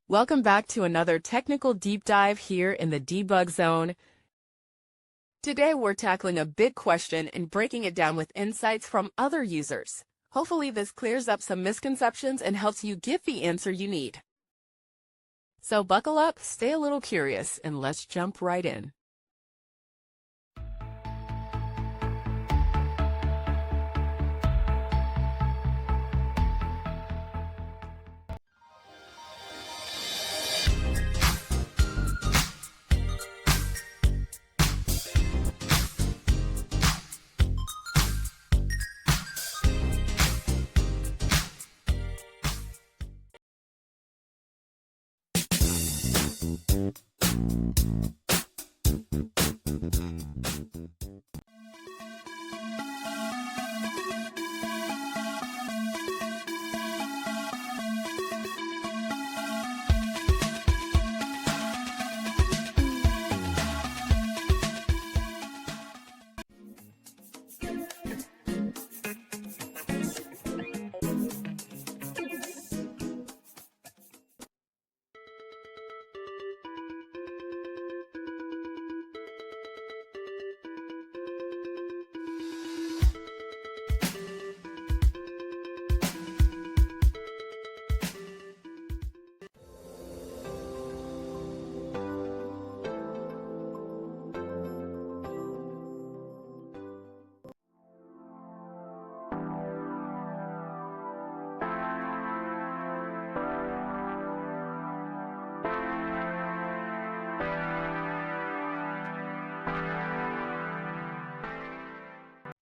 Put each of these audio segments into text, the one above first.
Welcome back to another technical deep dive here in the debug zone. Today we're tackling a big question and breaking it down with insights from other users. Hopefully this clears up some misconceptions and helps you get the answer you need. So buckle up, stay a little curious, and let's jump right in.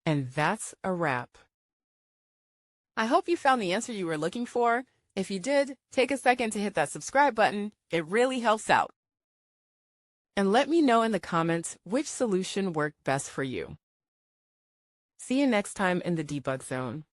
And that's a wrap. I hope you found the answer you were looking for. If you did, take a second to hit that subscribe button. It really helps out. And let me know in the comments which solution worked best for you. See you next time in the debug zone.